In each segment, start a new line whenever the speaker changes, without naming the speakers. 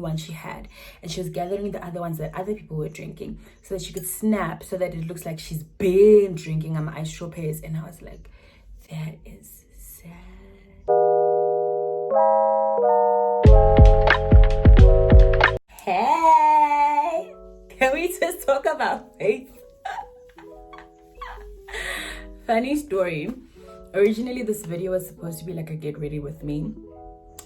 one she had, and she was gathering the other ones that other people were drinking so that she could snap so that it looks like she's been drinking ice strawberries. And I was like, that is sad. Hey, can we just talk about faith? Funny story. Originally this video was supposed to be like a get ready with me,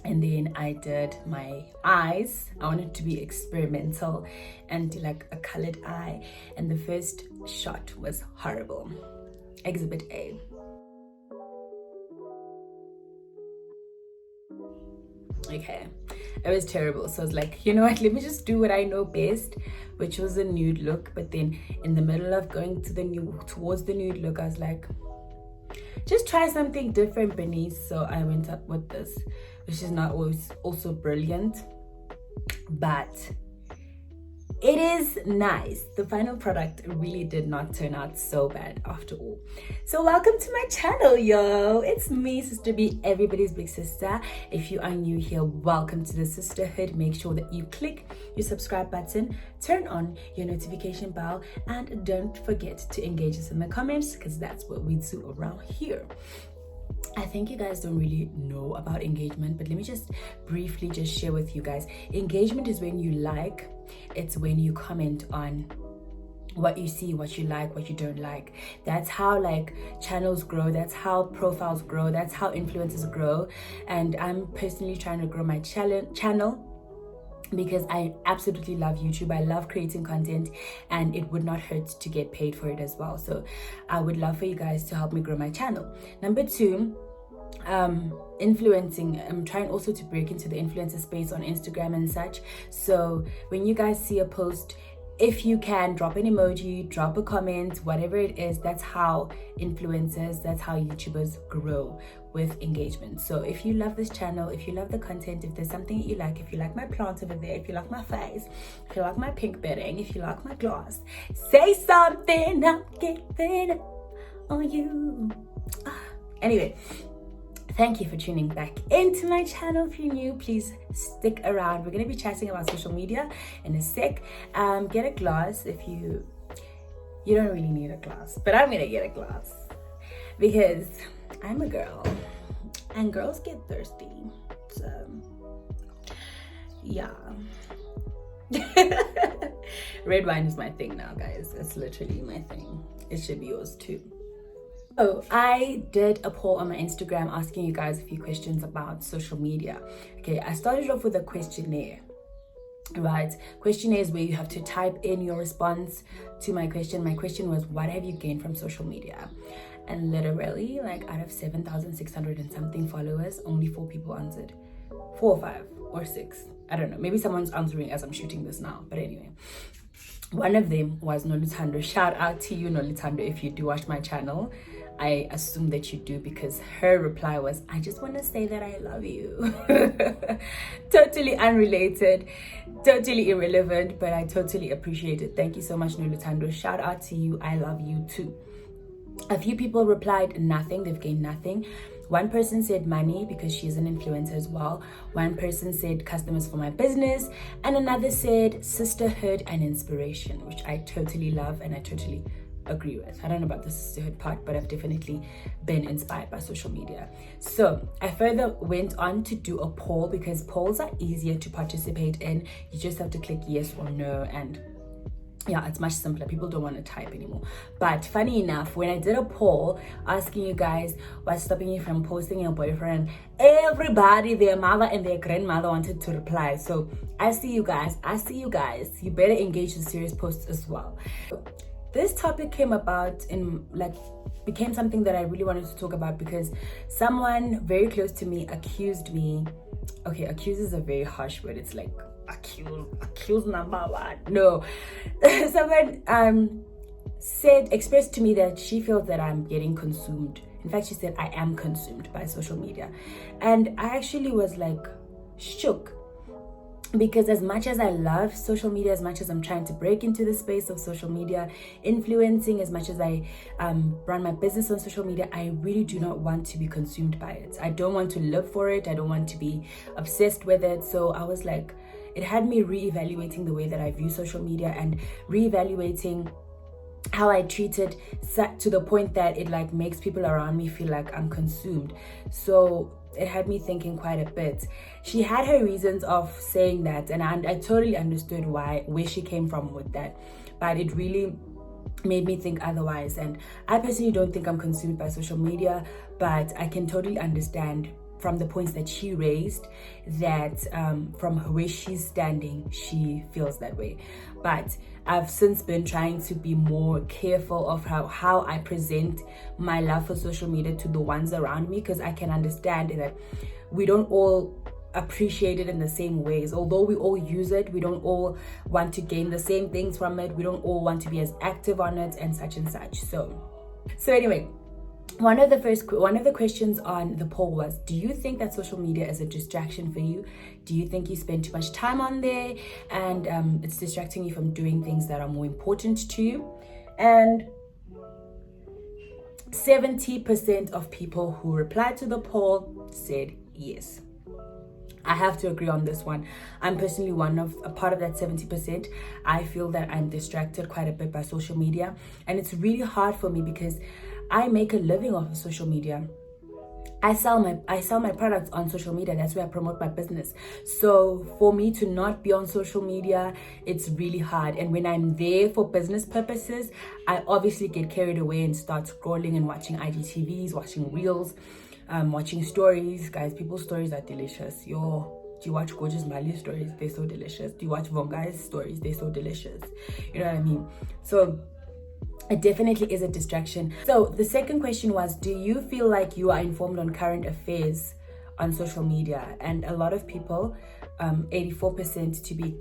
and then I did my eyes. I wanted to be experimental and do like a colored eye, and the first shot was horrible. Exhibit A. Okay, it was terrible. So I was like, you know what, let me just do what I know best, which was a nude look. But then in the middle of going towards the nude look, I was like, just try something different, Bernice. So I went up with this, which is not always also brilliant, but it is nice. The final product really did not turn out so bad after all. So welcome to my channel, yo. It's me, Sister B, everybody's big sister. If you are new here, welcome to the sisterhood. Make sure that you click your subscribe button, turn on your notification bell, and don't forget to engage us in the comments, because that's what we do around here. I think you guys don't really know about engagement, but let me just briefly just share with you guys. Engagement is when you like, it's when you comment on what you see, what you like, what you don't like. That's how like channels grow, that's how profiles grow, that's how influencers grow. And I'm personally trying to grow my channel because I absolutely love YouTube. I love creating content, and it would not hurt to get paid for it as well. So I would love for you guys to help me grow my channel. Number two, influencing. I'm trying also to break into the influencer space on Instagram and such. So when you guys see a post, if you can, drop an emoji, drop a comment, whatever it is. That's how influencers, that's how YouTubers grow, with engagement. So if you love this channel, if you love the content, if there's something that you like, if you like my plant over there, if you like my face, if you like my pink bedding, if you like my glass, say something. I'm giving up on you. Anyway, thank you for tuning back into my channel. If you're new, please stick around. We're going to be chatting about social media in a sec. Get a glass if you don't really need a glass, but I'm going to get a glass because I'm a girl and girls get thirsty. So yeah. Red wine is my thing now, guys. It's literally my thing. It should be yours too. Oh, I did a poll on my Instagram asking you guys a few questions about social media. Okay, I started off with a questionnaire, right? Questionnaire is where you have to type in your response to my question. My question was, what have you gained from social media? And literally, like out of 7,600 and something followers, only 4 people answered. 4 or 5 or 6. I don't know. Maybe someone's answering as I'm shooting this now. But anyway, one of them was Nolitando. Shout out to you, Nolitando, if you do watch my channel. I assume that you do, because her reply was, I just want to say that I love you. Totally unrelated, totally irrelevant, but I totally appreciate it. Thank you so much, Nolitando. Shout out to you. I love you too. A few people replied nothing. They've gained nothing. One person said money, because she's an influencer as well. One person said customers for my business, and another said sisterhood and inspiration, which I totally love and I totally agree with. I don't know about the sisterhood part, but I've definitely been inspired by social media. So I further went on to do a poll, because polls are easier to participate in. You just have to click yes or no, and yeah, it's much simpler. People don't want to type anymore. But funny enough, when I did a poll asking you guys what's stopping you from posting your boyfriend, everybody, their mother and their grandmother wanted to reply. So I see you guys. You better engage in serious posts as well. This topic came about became something that I really wanted to talk about, because someone very close to me accused me. Okay, accuse is a very harsh word. It's like accuse number one. No. Someone expressed to me that she feels that I'm getting consumed. In fact, she said I am consumed by social media. And I actually was like shook, because as much as I love social media, as much as I'm trying to break into the space of social media influencing, as much as I run my business on social media, I really do not want to be consumed by it. I don't want to live for it. I don't want to be obsessed with it. So I was like, it had me reevaluating the way that I view social media and reevaluating how I treat it, to the point that it like makes people around me feel like I'm consumed. So it had me thinking quite a bit. She had her reasons of saying that, and I totally understood where she came from with that, but it really made me think otherwise. And I personally don't think I'm consumed by social media, but I can totally understand from the points that she raised that from where she's standing, she feels that way. But I've since been trying to be more careful of how I present my love for social media to the ones around me, because I can understand that we don't all appreciate it in the same ways. Although we all use it, we don't all want to gain the same things from it. We don't all want to be as active on it and such and such. So anyway, one of the questions on the poll was, do you think that social media is a distraction for you? Do you think you spend too much time on there and it's distracting you from doing things that are more important to you? And 70% of people who replied to the poll said yes. I have to agree on this one. I'm personally a part of that 70%. I feel that I'm distracted quite a bit by social media, and it's really hard for me because I make a living off of social media. I sell my products on social media. That's where I promote my business. So for me to not be on social media, it's really hard. And when I'm there for business purposes, I obviously get carried away and start scrolling and watching IGTVs, watching reels, watching stories. Guys, people's stories are delicious. Do you watch Gorgeous Mali's stories? They're so delicious. Do you watch Vongai's stories? They're so delicious. You know what I mean? So it definitely is a distraction. So the second question was, do you feel like you are informed on current affairs on social media? And a lot of people, 84% to be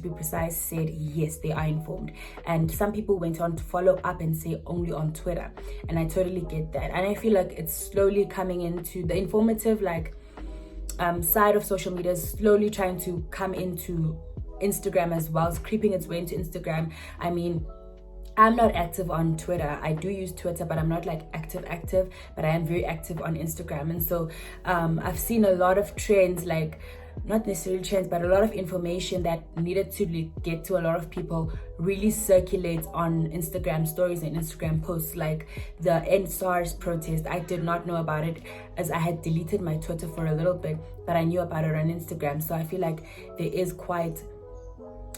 precise, said yes, they are informed. And some people went on to follow up and say only on Twitter. And I totally get that. And I feel like it's slowly coming into the informative side of social media, is slowly trying to come into Instagram as well. It's creeping its way into Instagram. I mean, I'm not active on Twitter. I do use Twitter, but I'm not like active, but I am very active on Instagram. And so I've seen a lot of trends, like not necessarily trends, but a lot of information that needed to get to a lot of people really circulates on Instagram stories and Instagram posts, like the End SARS protest. I did not know about it as I had deleted my Twitter for a little bit, but I knew about it on Instagram. So I feel like there is quite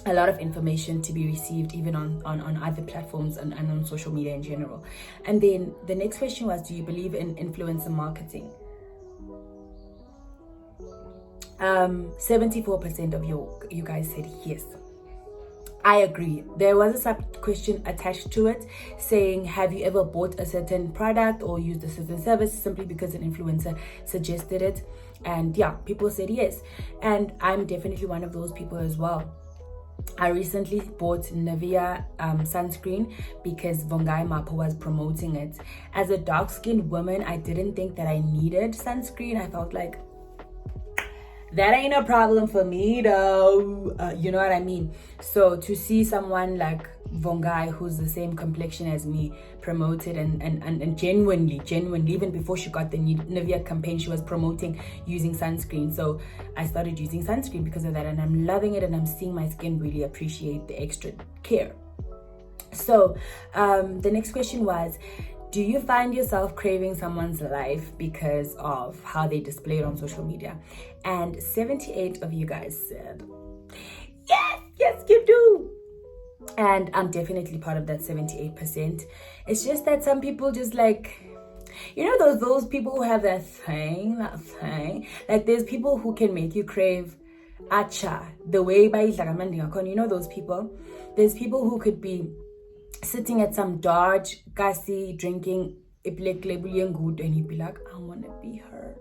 a lot of information to be received even on other platforms and on social media in general. And then the next question was, do you believe in influencer marketing? 74% of you guys said yes. I agree. There was a sub question attached to it saying, have you ever bought a certain product or used a certain service simply because an influencer suggested it? And yeah, people said yes. And I'm definitely one of those people as well. I recently bought Nivea sunscreen because Vongai Mapo was promoting it. As a dark-skinned woman, I didn't think that I needed sunscreen. I felt like that ain't a problem for me though. You know what I mean? So to see someone like Vongai, who's the same complexion as me, promoted and genuinely, even before she got the Nivea campaign, she was promoting using sunscreen. So I started using sunscreen because of that, and I'm loving it, and I'm seeing my skin really appreciate the extra care. So the next question was, do you find yourself craving someone's life because of how they display it on social media? And 78 of you guys said, yes, you do. And I'm definitely part of that 78%. It's just that some people just like, you know, those people who have that thing. Like there's people who can make you crave acha, the way by you know those people. There's people who could be sitting at some Dodge Kasi drinking a black label good, and you'd be like, I want to be her.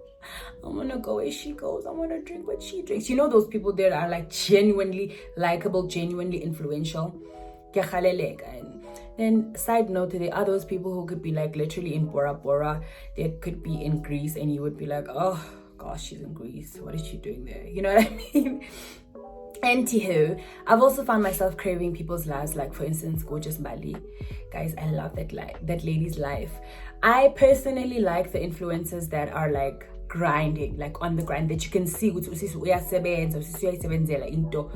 I want to go where she goes. I want to drink what she drinks. You know those people there are like genuinely likable, genuinely influential. And then side note, there are those people who could be like literally in Bora Bora. They could be in Greece, and you would be like, oh gosh, she's in Greece. What is she doing there? You know what I mean? Anywho, I've also found myself craving people's lives, like for instance Gorgeous Mali. Guys, I love that lady's life. I personally like the influencers that are like grinding, like on the grind, that you can see ukuthi usisi uyasebenza, usisi uyayisebenzela into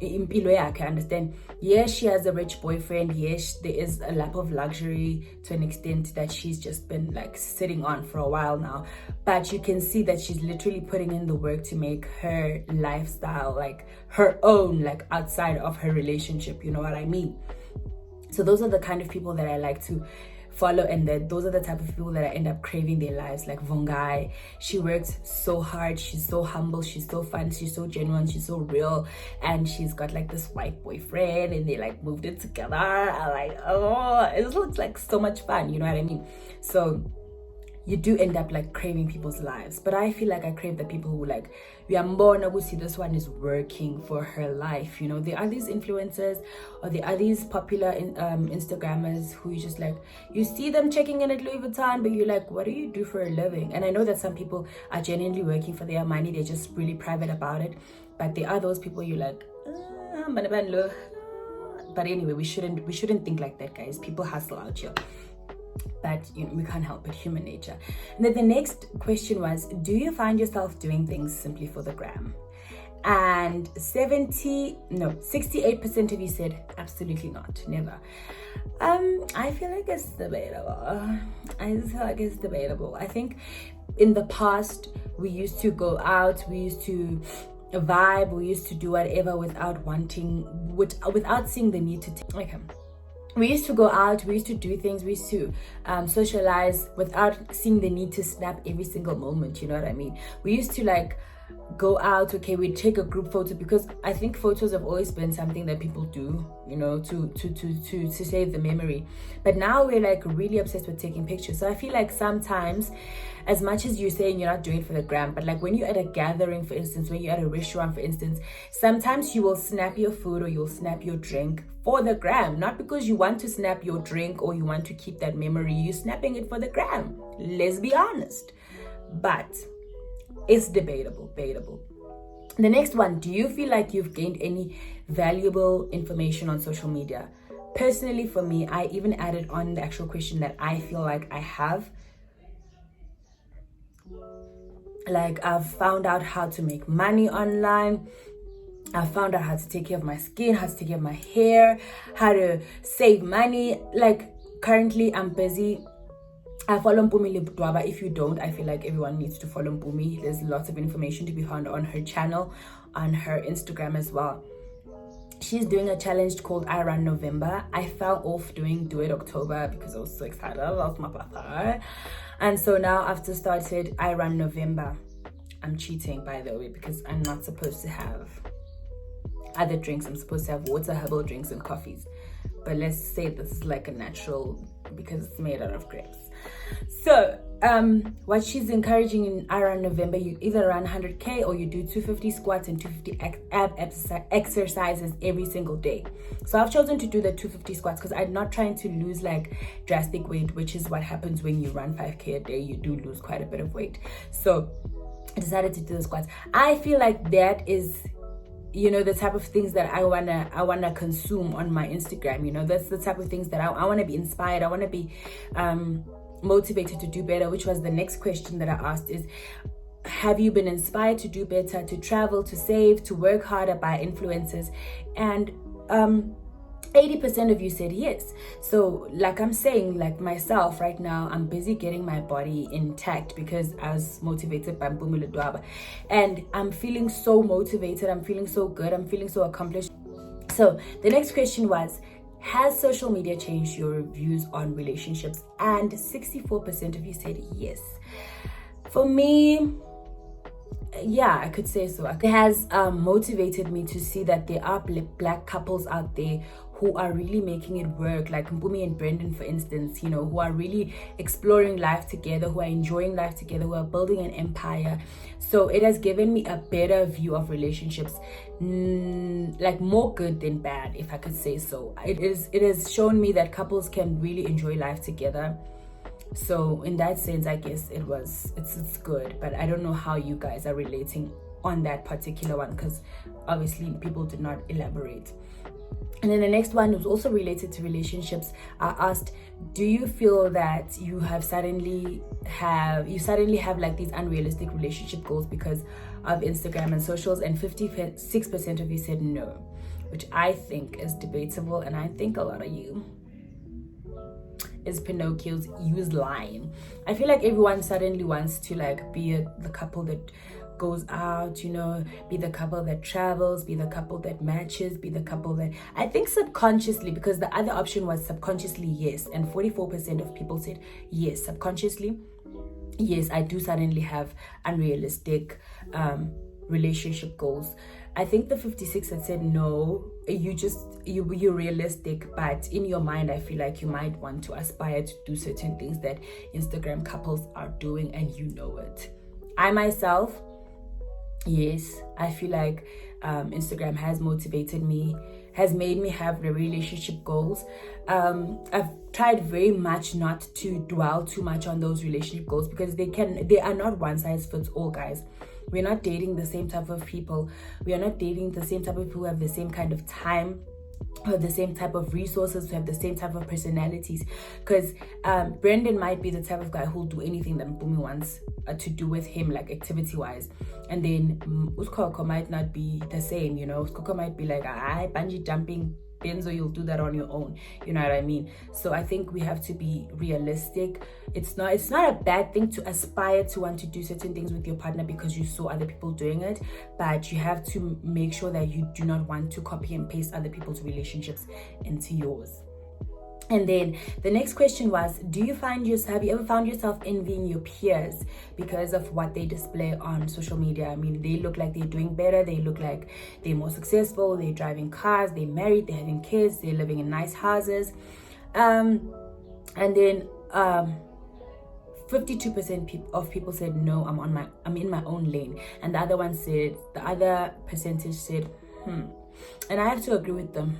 impilo yakhe, understand? Yes, she has a rich boyfriend. Yes, there is a lap of luxury to an extent that she's just been like sitting on for a while now, but you can see that she's literally putting in the work to make her lifestyle like her own, like outside of her relationship, you know what I mean? So those are the kind of people that I like to follow, and those are the type of people that I end up craving their lives. Like Vongai, she works so hard, she's so humble, she's so fun, she's so genuine, she's so real, and she's got like this white boyfriend, and they like moved in together. I'm like, oh, it looks like so much fun, you know what I mean? So you do end up like craving people's lives, but I feel like I crave the people who like, we are more now, see this one is working for her life, you know? There are these influencers, or there are these popular Instagrammers who you just like, you see them checking in at Louis Vuitton, but you're like, what do you do for a living? And I know that some people are genuinely working for their money, they're just really private about it, but there are those people you're like, but anyway, we shouldn't think like that, guys. People hustle out here, but you know, we can't help it, human nature. And then the next question was, do you find yourself doing things simply for the gram? And 68% of you said absolutely not, never. I feel like it's debatable. I think in the past we used to go out, we used to vibe, we used to do whatever without seeing the need to take. We used to go out, we used to do things, we used to socialize without seeing the need to snap every single moment, you know what I mean? We used to like go out, okay, we'd take a group photo, because I think photos have always been something that people do, you know, to save the memory. But now we're like really obsessed with taking pictures. So I feel like sometimes, as much as you're saying you're not doing it for the gram, but like when you're at a gathering, for instance, when you're at a restaurant, for instance, sometimes you will snap your food or you'll snap your drink for the gram, not because you want to snap your drink or you want to keep that memory. You're snapping it for the gram, let's be honest. But it's debatable. The next one, do you feel like you've gained any valuable information on social media? Personally, for me, I even added on the actual question that I feel like I have. Like, I've found out how to make money online. I found out how to take care of my skin, how to take care of my hair, how to save money. Like, currently I'm busy. I follow Mpumi Lebdwaba. If you don't, I feel like everyone needs to follow Mpumi. There's lots of information to be found on her channel, on her Instagram as well. She's doing a challenge called I Run November. I fell off doing Do It October because I was so excited. I lost my birthday. And so now I've just started I Run November. I'm cheating, by the way, because I'm not supposed to have other drinks. I'm supposed to have water, herbal drinks, and coffees. But let's say this is like a natural, because it's made out of grapes. So what she's encouraging in I Run November, you either run 100k or you do 250 squats and 250 ab exercises every single day. So I've chosen to do the 250 squats because I'm not trying to lose like drastic weight, which is what happens when you run 5k a day. You do lose quite a bit of weight. So I decided to do the squats. I feel like that is, you know, the type of things that I wanna consume on my Instagram. You know, that's the type of things that I wanna be inspired. I wanna be motivated to do better, which was the next question that I asked is, have you been inspired to do better, to travel, to save, to work harder by influencers? And 80% of you said yes. So like I'm saying, like myself right now, I'm busy getting my body intact because I was motivated by Mpumi Ludwaba, and I'm feeling so motivated, I'm feeling so good, I'm feeling so accomplished. So the next question was, has social media changed your views on relationships? And 64% of you said yes. For me, yeah, I could say so. It has motivated me to see that there are black couples out there who are really making it work, like Mpumi and Brendan, for instance, you know, who are really exploring life together, who are enjoying life together, who are building an empire. So it has given me a better view of relationships, like more good than bad, if I could say so. It has shown me that couples can really enjoy life together. So in that sense, I guess it's good, but I don't know how you guys are relating on that particular one, because obviously people did not elaborate. And then the next one was also related to relationships. I asked, do you feel that you suddenly have like these unrealistic relationship goals because of Instagram and socials? And 56% of you said no, which I think is debatable, and I think a lot of you is Pinocchio's used line. I feel like everyone suddenly wants to like be the couple that goes out, you know, be the couple that travels, be the couple that matches, be the couple that, I think subconsciously, because the other option was subconsciously yes, and 44% of people said yes, subconsciously yes, I do suddenly have unrealistic relationship goals. I think the 56 that said no, you're realistic, but in your mind I feel like you might want to aspire to do certain things that Instagram couples are doing, and you know it. I myself, yes, I feel like Instagram has motivated me, has made me have the relationship goals. I've tried very much not to dwell too much on those relationship goals, because they are not one size fits all, guys. We're not dating the same type of people. We are not dating the same type of people who have the same kind of time, who have the same type of resources, who have the same type of personalities. Because Brendan might be the type of guy who'll do anything that Mpumi wants to do with him, like activity wise, and then Uskoko might not be the same, you know. Uskoko might be like, bungee jumping, Benzo, you'll do that on your own, you know what I mean? So I think we have to be realistic. It's not a bad thing to aspire to want to do certain things with your partner because you saw other people doing it, but you have to make sure that you do not want to copy and paste other people's relationships into yours. And then the next question was, have you ever found yourself envying your peers because of what they display on social media? I mean, they look like they're doing better, they look like they're more successful, they're driving cars, they're married, they're having kids, they're living in nice houses. And then 52% of people said no, I'm in my own lane. And the other percentage said and I have to agree with them,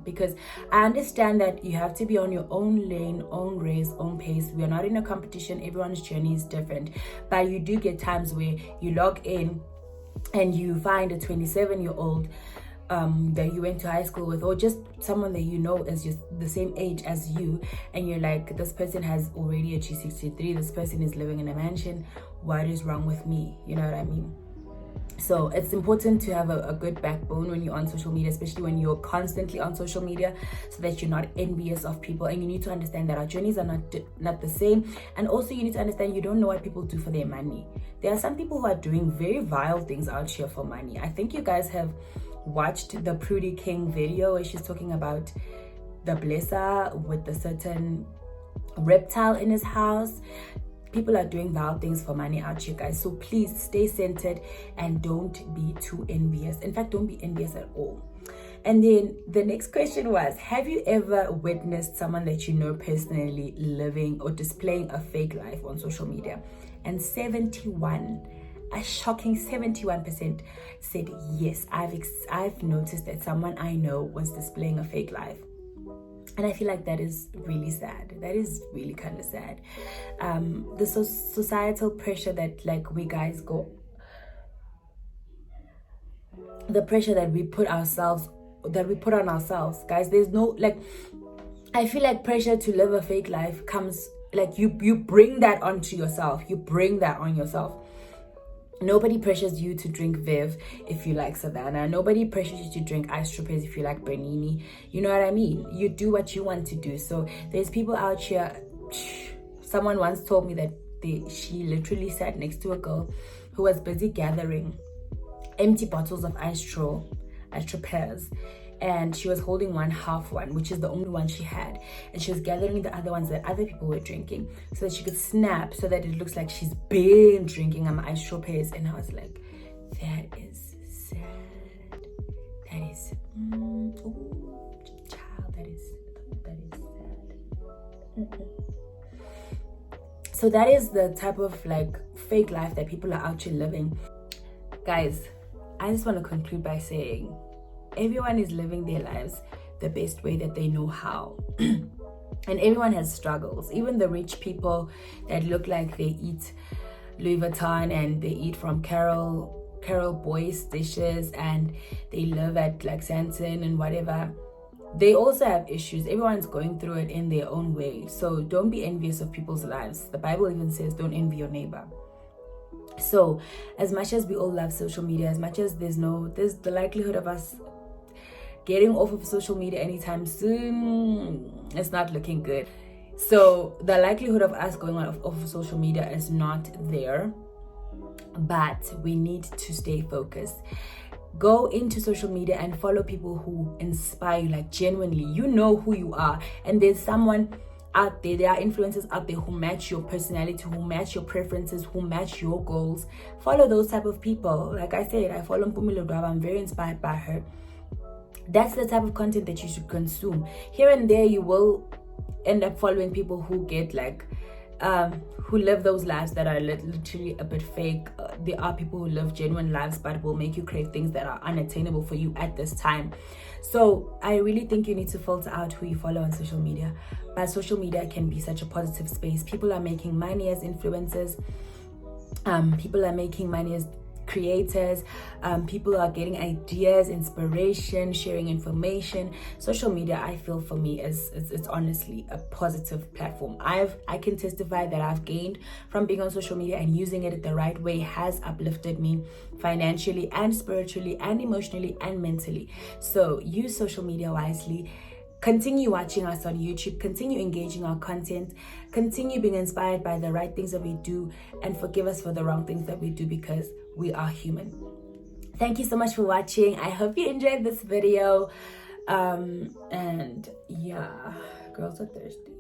because I understand that you have to be on your own lane, own race, own pace. We are not in a competition. Everyone's journey is different, but you do get times where you log in and you find a 27-year-old that you went to high school with, or just someone that you know is just the same age as you, and you're like, this person has already a G63, this person is living in a mansion, what is wrong with me? You know what I mean? So it's important to have a good backbone when you're on social media, especially when you're constantly on social media, so that you're not envious of people. And you need to understand that our journeys are not the same. And also you need to understand you don't know what people do for their money. There are some people who are doing very vile things out here for money. I think you guys have watched the Prudy King video where she's talking about the blesser with the certain reptile in his house. People are doing vile things for money out here, guys. So please stay centered and don't be too envious. In fact, don't be envious at all. And then the next question was, have you ever witnessed someone that you know personally living or displaying a fake life on social media? And a shocking 71% said yes, I've noticed that someone I know was displaying a fake life. And I feel like that is really sad. That is really kind of sad. The societal pressure that the pressure that we put on ourselves, guys. There's no, I feel like pressure to live a fake life comes, you bring that onto yourself. You bring that on yourself. Nobody pressures you to drink Viv if you like Savannah. Nobody pressures you to drink Ice Troopers if you like Bernini. You know what I mean? You do what you want to do. So there's people out here. Someone once told me that she literally sat next to a girl who was busy gathering empty bottles of Ice Troopers, and she was holding half one, which is the only one she had, and she was gathering the other ones that other people were drinking so that she could snap, so that it looks like she's been drinking Ice Troopers. And I was like, that is sad. That is child, that is sad. So that is the type of fake life that people are out here living. Guys, I just want to conclude by saying everyone is living their lives the best way that they know how. And everyone has struggles. Even the rich people that look like they eat Louis Vuitton and they eat from Carol Boyce dishes and they live at Santon and whatever. they also have issues. Everyone's going through it in their own way. So don't be envious of people's lives. The Bible even says don't envy your neighbor. So as much as we all love social media, as much as there's the likelihood of us getting off of social media anytime soon, it's not looking good. So the likelihood of us going off of social media is not there, but we need to stay focused. Go into social media and follow people who inspire you, like genuinely. You know who you are, and there's someone out there, there are influencers out there who match your personality, who match your preferences, who match your goals. Follow those type of people. Like I said, I follow Mpumi Lodwaba. I'm very inspired by her. That's the type of content that you should consume. Here and there you will end up following people who get like who live those lives that are literally a bit fake. There are people who live genuine lives but will make you crave things that are unattainable for you at this time. So I really think you need to filter out who you follow on social media. But social media can be such a positive space. People are making money as influencers. People are making money as creators. People are getting ideas, inspiration, sharing information. Social media, I feel, for me is it's honestly a positive platform. I can testify that I've gained from being on social media, and using it the right way has uplifted me financially and spiritually and emotionally and mentally. So use social media wisely. Continue watching us on YouTube, continue engaging our content, continue being inspired by the right things that we do, and forgive us for the wrong things that we do, because we are human. Thank you so much for watching. I hope you enjoyed this video. And yeah, girls are thirsty.